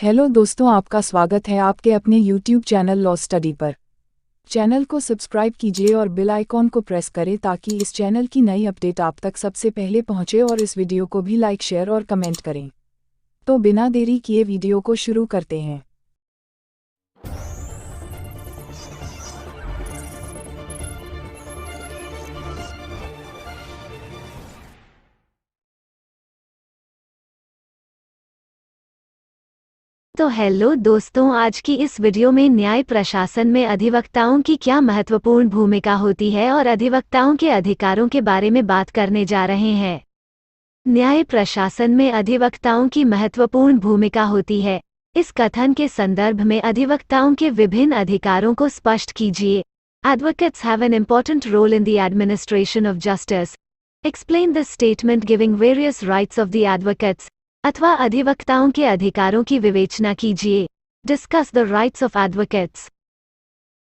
Hello दोस्तों, आपका स्वागत है आपके अपने YouTube चैनल लॉ स्टडी पर। चैनल को सब्सक्राइब कीजिए और बेल आइकॉन को प्रेस करें ताकि इस चैनल की नई अपडेट आप तक सबसे पहले पहुंचे और इस वीडियो को भी लाइक शेयर और कमेंट करें। तो बिना देरी किए वीडियो को शुरू करते हैं। तो हेलो दोस्तों, आज की इस वीडियो में न्याय प्रशासन में अधिवक्ताओं की क्या महत्वपूर्ण भूमिका होती है और अधिवक्ताओं के अधिकारों के बारे में बात करने जा रहे हैं। न्याय प्रशासन में अधिवक्ताओं की महत्वपूर्ण भूमिका होती है। इस कथन के संदर्भ में अधिवक्ताओं के विभिन्न अधिकारों को स्पष्ट कीजिए। Advocates have an important role in the administration of justice. Explain this statement giving various rights of the advocates. अथवा अधिवक्ताओं के अधिकारों की विवेचना कीजिए। Discuss the rights of advocates.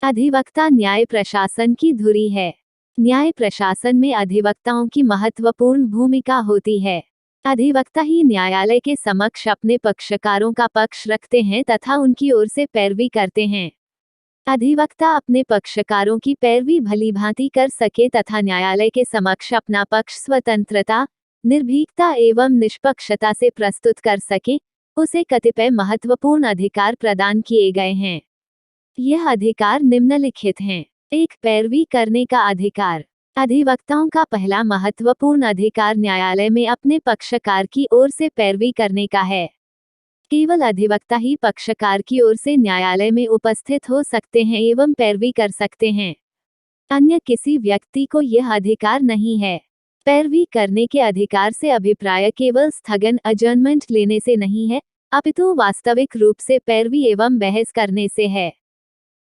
अधिवक्ता न्याय प्रशासन की धुरी है। न्याय प्रशासन में अधिवक्ताओं की महत्वपूर्ण भूमिका होती है। अधिवक्ता ही न्यायालय के समक्ष अपने पक्षकारों का पक्ष रखते हैं तथा उनकी ओर से पैरवी करते हैं। अधिवक्ता अपने पक्षकारों की पैरवी भलीभांति कर सके तथा न्यायालय के समक्ष अपना पक्ष स्वतंत्रता, निर्भीकता एवं निष्पक्षता से प्रस्तुत कर सके, उसे कतिपय महत्वपूर्ण अधिकार प्रदान किए गए हैं। यह अधिकार निम्नलिखित हैं। 1. पैरवी करने का अधिकार। अधिवक्ताओं का पहला महत्वपूर्ण अधिकार न्यायालय में अपने पक्षकार की ओर से पैरवी करने का है। केवल अधिवक्ता ही पक्षकार की ओर से न्यायालय में उपस्थित हो सकते हैं एवं पैरवी कर सकते हैं। अन्य किसी व्यक्ति को यह अधिकार नहीं है। पैरवी करने के अधिकार से अभिप्राय केवल स्थगन अजर्नमेंट लेने से नहीं है, अपितु वास्तविक रूप से पैरवी एवं बहस करने से है।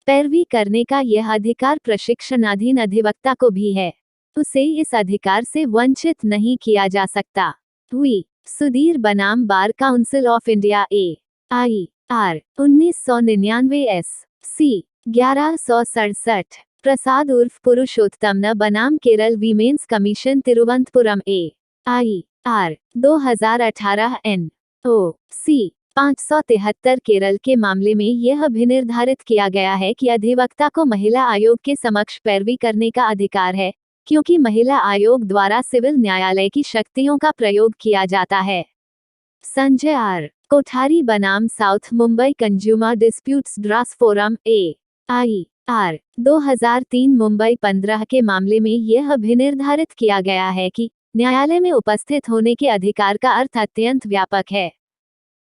पैरवी करने का यह अधिकार प्रशिक्षणाधीन अधिवक्ता को भी है। उसे इस अधिकार से वंचित नहीं किया जा सकता। हुई सुधीर बनाम बार Council of India AIR 1999 SC 1167। प्रसाद उर्फ पुरुषोत्तम बनाम Kerala women's commission Thiruvananthapuram AIR 2018 NOC 573। Kerala के मामले में यह अभिनिर्धारित किया गया है कि अधिवक्ता को महिला आयोग के समक्ष पैरवी करने का अधिकार है, क्योंकि महिला आयोग द्वारा सिविल न्यायालय की शक्तियों का प्रयोग किया जाता है। संजय R कोठारी बनाम south Mumbai consumer disputes draft forum AIR 2003 Mumbai 15 के मामले में यह अभिनिर्धारित किया गया है कि न्यायालय में उपस्थित होने के अधिकार का अर्थ अत्यंत व्यापक है।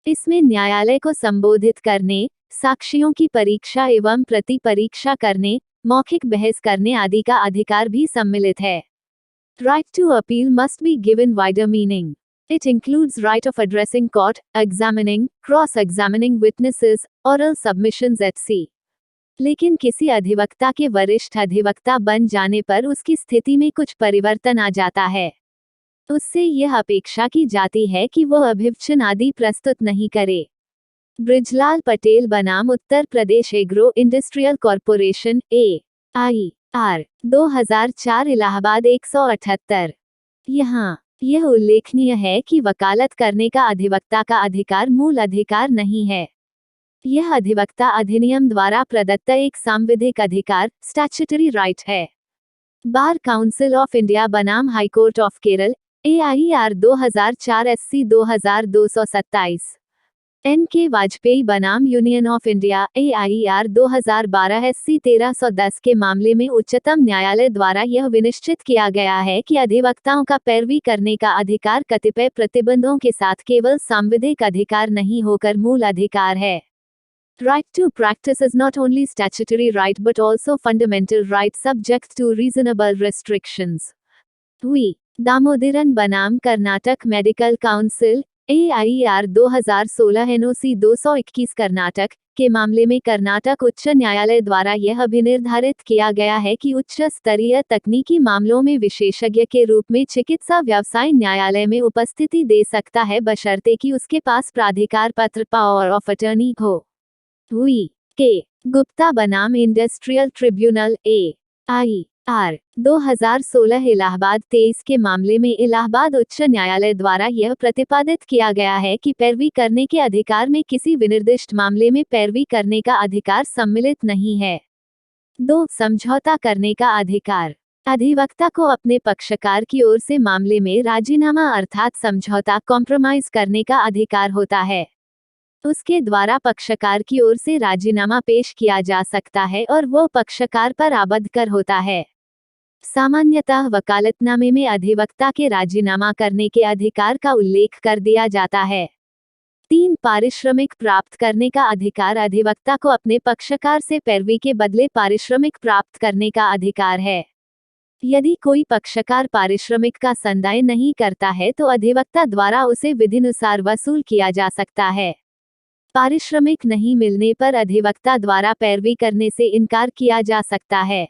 इसमें न्यायालय को संबोधित करने, साक्षियों की परीक्षा एवं प्रति परीक्षा करने, मौखिक बहस करने आदि का अधिकार भी सम्मिलित है। Right to appeal must be given wider meaning. It includes right of addressing court, examining, cross-examining witnesses, oral submissions etc. लेकिन किसी अधिवक्ता के वरिष्ठ अधिवक्ता बन जाने पर उसकी स्थिति में कुछ परिवर्तन आ जाता है। उससे यह अपेक्षा की जाती है कि वह अभिवचन आदि प्रस्तुत नहीं करे। ब्रिजलाल पटेल बनाम Uttar Pradesh Agro Industrial Corporation AIR 2004 Allahabad 178। यहाँ यह उल्लेखनीय है कि वकालत करने का अधिवक्ता का अधिकार मूल अधिकार नहीं है। यह अधिवक्ता अधिनियम द्वारा प्रदत्त एक सांविधिक अधिकार स्टैट्यूटरी राइट है। बार काउंसिल ऑफ इंडिया बनाम High Court of Kerala AIR 2004 SC 2227। NK Vajpayee बनाम Union of India AIR 2012 SC 1310 के मामले में उच्चतम न्यायालय द्वारा यह विनिश्चित किया गया है कि अधिवक्ताओं का पैरवी करने का अधिकार कतिपय प्रतिबंधों के साथ केवल सांविधिक अधिकार नहीं होकर मूल अधिकार है। Right to practice is not only statutory right but also fundamental right subject to reasonable restrictions. हुई दामोदरन बनाम Karnataka medical council AIR 2016 NOC 221 Karnataka के मामले में कर्नाटक उच्च न्यायालय द्वारा यह अभिनिर्धारित किया गया है कि उच्च स्तरीय तकनीकी मामलों में विशेषज्ञ के रूप में चिकित्सा व्यवसाय न्यायालय में उपस्थिति दे सकता है बशर्ते कि उसके पास प्राधिकार पत्र पावर ऑफ अटर्नी हो। हुई के गुप्ता बनाम industrial tribunal AIR R 2016 Allahabad 23 के मामले में इलाहाबाद उच्च न्यायालय द्वारा यह प्रतिपादित किया गया है कि पैरवी करने के अधिकार में किसी विनिर्दिष्ट मामले में पैरवी करने का अधिकार सम्मिलित नहीं है। 2. समझौता करने का अधिकार। अधिवक्ता को अपने पक्षकार की ओर से मामले में राजीनामा अर्थात समझौता कॉम्प्रोमाइज करने का अधिकार होता है। उसके द्वारा पक्षकार की ओर से राजीनामा पेश किया जा सकता है और वो पक्षकार पर आबद्ध कर होता है। सामान्यतः वकालतनामे में अधिवक्ता के राजीनामा करने के अधिकार का उल्लेख कर दिया जाता है। 3. पारिश्रमिक प्राप्त करने का अधिकार। अधिवक्ता को अपने पक्षकार से पैरवी के बदले पारिश्रमिक प्राप्त करने का अधिकार है। यदि कोई पक्षकार पारिश्रमिक का संदाय नहीं करता है तो अधिवक्ता द्वारा उसे विधिनुसार वसूल किया जा सकता है। पारिश्रमिक नहीं मिलने पर अधिवक्ता द्वारा पैरवी करने से इनकार किया जा सकता है।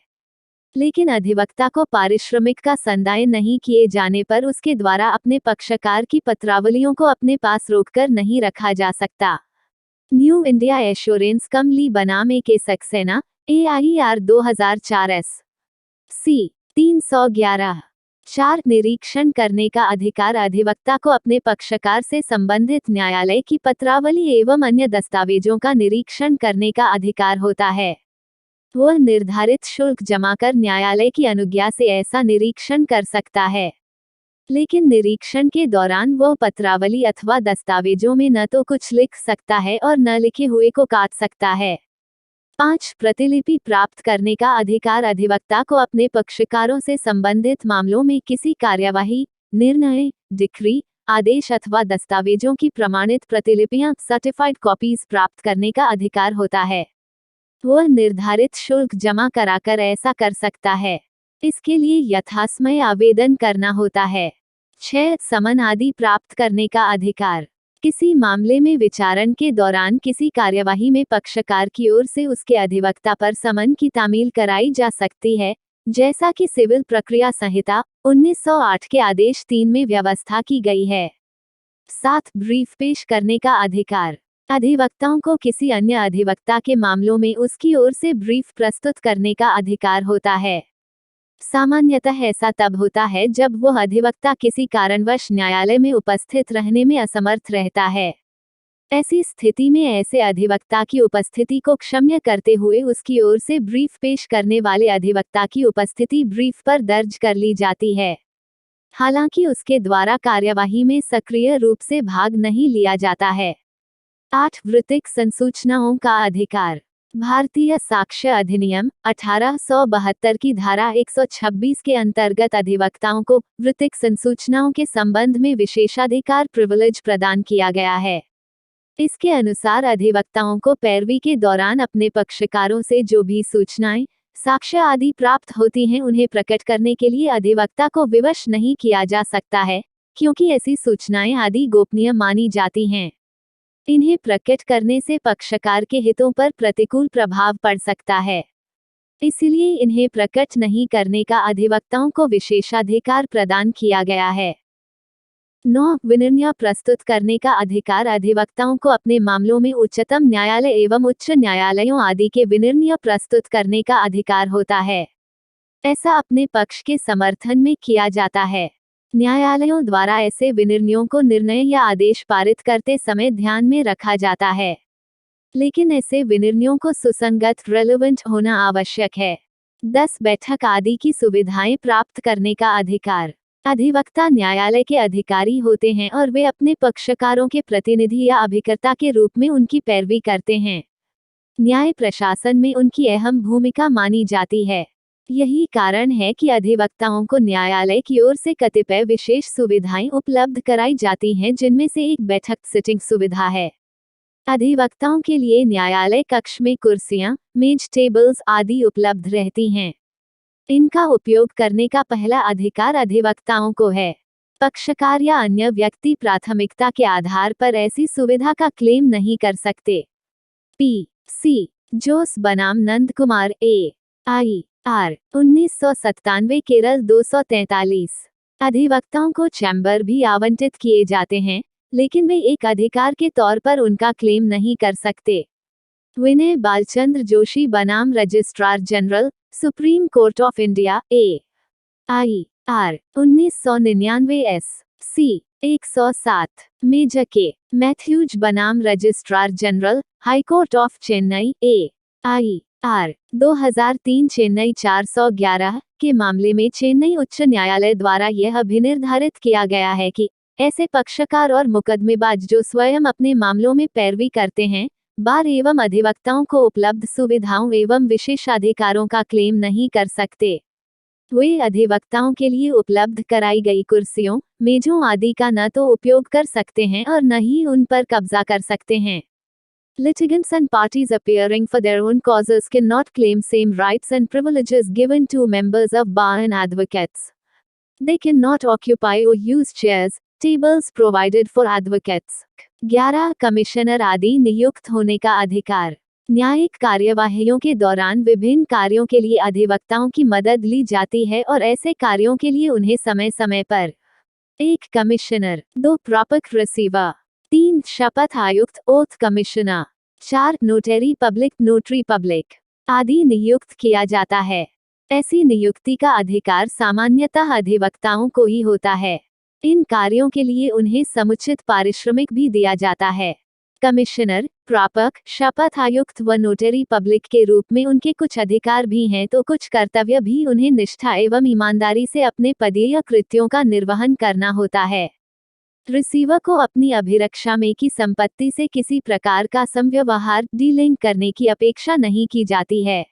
लेकिन अधिवक्ता को पारिश्रमिक का संदाय नहीं किए जाने पर उसके द्वारा अपने पक्षकार की पत्रावलियों को अपने पास रोककर नहीं रखा जा सकता। न्यू इंडिया एश्योरेंस कंपनी बनाम के सक्सेना AIR 2004 SC 311। 4. निरीक्षण करने का अधिकार। अधिवक्ता को अपने पक्षकार से संबंधित न्यायालय की पत्रावली एवं अन्य दस्तावेजों का निरीक्षण करने का अधिकार होता है। वह निर्धारित शुल्क जमा कर न्यायालय की अनुज्ञा से ऐसा निरीक्षण कर सकता है। लेकिन निरीक्षण के दौरान वह पत्रावली अथवा दस्तावेजों में न तो कुछ लिख सकता है और न लिखे हुए को काट सकता है। 5. प्रतिलिपि प्राप्त करने का अधिकार। अधिवक्ता को अपने पक्षकारों से संबंधित मामलों में किसी कार्यवाही, निर्णय, डिक्री, आदेश अथवा दस्तावेजों की प्रमाणित प्रतिलिपियां सर्टिफाइड कॉपीज प्राप्त करने का अधिकार होता है। वह निर्धारित शुल्क जमा कराकर ऐसा कर सकता है। इसके लिए यथासमय आवेदन करना होता है। 6. समन आदि प्राप्त करने का अधिकार। किसी मामले में विचारण के दौरान किसी कार्यवाही में पक्षकार की ओर से उसके अधिवक्ता पर समन की तामील कराई जा सकती है, जैसा कि सिविल प्रक्रिया संहिता 1908 के आदेश 3 में व्यवस्था की गई है। 7. ब्रीफ पेश करने का अधिकार। अधिवक्ताओं को किसी अन्य अधिवक्ता के मामलों में उसकी ओर से ब्रीफ प्रस्तुत करने का अधिकार होता है। सामान्यतः ऐसा तब होता है जब वह अधिवक्ता किसी कारणवश न्यायालय में उपस्थित रहने में असमर्थ रहता है। ऐसी स्थिति में ऐसे अधिवक्ता की उपस्थिति को क्षम्य करते हुए उसकी ओर से ब्रीफ पेश करने वाले अधिवक्ता की उपस्थिति ब्रीफ पर दर्ज कर ली जाती है। हालांकि उसके द्वारा कार्यवाही में सक्रिय रूप से भाग नहीं लिया जाता है। 8. वृत्तिक संसूचनाओं का अधिकार। भारतीय साक्ष्य अधिनियम 1872 की धारा 126 के अंतर्गत अधिवक्ताओं को वृत्तिक संसूचनाओं के संबंध में विशेषाधिकार प्रिविलेज प्रदान किया गया है। इसके अनुसार अधिवक्ताओं को पैरवी के दौरान अपने पक्षकारों से जो भी सूचनाएं, साक्ष्य आदि प्राप्त होती हैं उन्हें प्रकट करने के लिए अधिवक्ता को विवश नहीं किया जा सकता है, क्योंकि ऐसी सूचनाएं आदि गोपनीय मानी जाती हैं। इन्हें प्रकट करने से पक्षकार के हितों पर प्रतिकूल प्रभाव पड़ सकता है। इसलिए इन्हें प्रकट नहीं करने का अधिवक्ताओं को विशेषाधिकार प्रदान किया गया है। 9. विनिर्णय प्रस्तुत करने का अधिकार। अधिवक्ताओं को अपने मामलों में उच्चतम न्यायालय एवं उच्च न्यायालयों आदि के विनिर्णय प्रस्तुत करने का अधिकार होता है। ऐसा अपने पक्ष के समर्थन में किया जाता है। न्यायालयों द्वारा ऐसे विनिर्णयों को निर्णय या आदेश पारित करते समय ध्यान में रखा जाता है, लेकिन ऐसे विनिर्णयों को सुसंगत रेलेवेंट होना आवश्यक है। 10. बैठक आदि की सुविधाएं प्राप्त करने का अधिकार। अधिवक्ता न्यायालय के अधिकारी होते हैं और वे अपने पक्षकारों के प्रतिनिधि या अभिकर्ता के रूप में उनकी पैरवी करते हैं। न्याय प्रशासन में उनकी अहम भूमिका मानी जाती है। यही कारण है कि अधिवक्ताओं को न्यायालय की ओर से कतिपय विशेष सुविधाएं उपलब्ध कराई जाती हैं, जिनमें से एक बैठक सिटिंग सुविधा है। अधिवक्ताओं के लिए न्यायालय कक्ष में कुर्सियां, मेज, टेबल्स आदि उपलब्ध रहती हैं। इनका उपयोग करने का पहला अधिकार अधिवक्ताओं को है। पक्षकार या अन्य व्यक्ति प्राथमिकता के आधार पर ऐसी सुविधा का क्लेम नहीं कर सकते। P.C. जोस बनाम नंद कुमार AIR 1997 केरल 243। अधिवक्ताओं को चैम्बर भी आवंटित किए जाते हैं, लेकिन वे एक अधिकार के तौर पर उनका क्लेम नहीं कर सकते। विनय बालचंद्र जोशी बनाम registrar general, supreme court of India, AIR 1999 SC 107 में जके मैथ्यूज बनाम registrar general, high court of Chennai, AIR 2003 Chennai 411 के मामले में चेन्नई उच्च न्यायालय द्वारा यह भी निर्धारित किया गया है कि ऐसे पक्षकार और मुकदमेबाज जो स्वयं अपने मामलों में पैरवी करते हैं, बार एवं अधिवक्ताओं को उपलब्ध सुविधाओं एवं विशेषाधिकारों का क्लेम नहीं कर सकते। वे अधिवक्ताओं के लिए उपलब्ध कराई गई कुर्सियों, मेजों आदि का न तो उपयोग कर सकते हैं और न ही उन पर कब्जा कर सकते हैं। Litigants and parties appearing for their own causes cannot claim same rights and privileges given to members of bar and advocates. They cannot occupy or use chairs, tables provided for advocates. 11 commissioner आदि नियुक्त होने का अधिकार। न्यायिक कार्यवाहियों के दौरान विभिन्न कार्यों के लिए अधिवक्ताओं की मदद ली जाती है और ऐसे कार्यों के लिए उन्हें समय समय पर 1 कमिश्नर, 2 प्रापक रिसीवर, 3 शपथ आयुक्त ओथ कमिश्नर, 4 नोटरी पब्लिक आदि नियुक्त किया जाता है। ऐसी नियुक्ति का अधिकार सामान्यतः अधिवक्ताओं को ही होता है। इन कार्यों के लिए उन्हें समुचित पारिश्रमिक भी दिया जाता है। कमिश्नर, प्रापक, शपथ आयुक्त व नोटरी पब्लिक के रूप में उनके कुछ अधिकार भी हैं तो कुछ कर्तव्य भी उन्हें निष्ठा एवं ईमानदारी से अपने पदीय कृत्यों का निर्वहन करना होता है। रिसीवर को अपनी अभिरक्षा में की संपत्ति से किसी प्रकार का समव्यवहार डीलिंग करने की अपेक्षा नहीं की जाती है।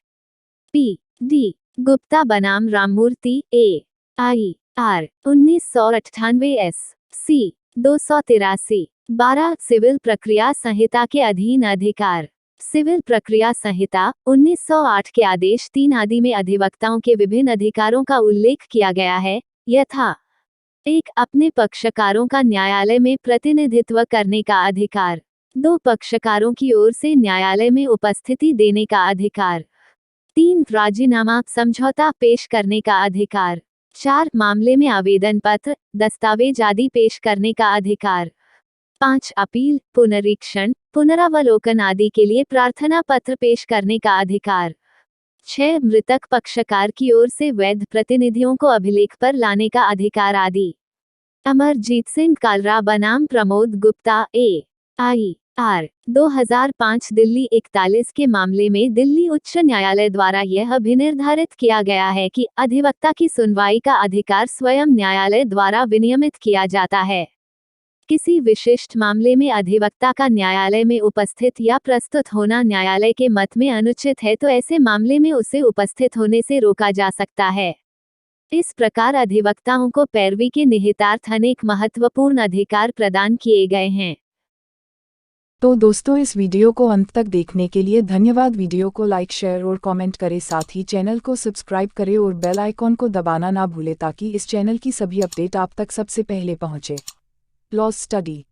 P.D. गुप्ता बनाम राममूर्ति, AIR 1998 SC 283 12 सिविल प्रक्रिया संहिता के अधीन अधिकार। सिविल प्रक्रिया संहिता 1908 के आदेश 3 आदि में अधिवक्ताओं के विभिन्न अधिकारों का उल्लेख किया गया है, यथा 1 अपने पक्षकारों का न्यायालय में प्रतिनिधित्व करने का अधिकार, 2 पक्षकारों की ओर से न्यायालय में उपस्थिति देने का अधिकार, 3 राजीनामा समझौता पेश करने का अधिकार, 4 मामले में आवेदन पत्र, दस्तावेज आदि पेश करने का अधिकार, 5 अपील, पुनरीक्षण, पुनरावलोकन आदि के लिए प्रार्थना पत्र पेश करने का अधिकार, 6 मृतक पक्षकार की ओर से वैध प्रतिनिधियों को अभिलेख पर लाने का अधिकार आदि। अमरजीत सिंह कालरा बनाम प्रमोद गुप्ता, AIR 2005 दिल्ली 41 के मामले में दिल्ली उच्च न्यायालय द्वारा यह भी निर्धारित किया गया है कि अधिवक्ता की सुनवाई का अधिकार स्वयं न्यायालय द्वारा विनियमित किया जाता है। किसी विशिष्ट मामले में अधिवक्ता का न्यायालय में उपस्थित या प्रस्तुत होना न्यायालय के मत में अनुचित है तो ऐसे मामले में उसे उपस्थित होने से रोका जा सकता है। इस प्रकार अधिवक्ताओं को पैरवी के निहितार्थ अनेक महत्वपूर्ण अधिकार प्रदान किए गए हैं। तो दोस्तों, इस वीडियो को अंत तक देखने के लिए धन्यवाद। वीडियो को लाइक, शेयर और कमेंट करें, साथ ही चैनल को सब्सक्राइब करें और बेल आइकॉन को दबाना ना भूलें ताकि इस चैनल की सभी अपडेट आप तक सबसे पहले पहुंचे। Law study.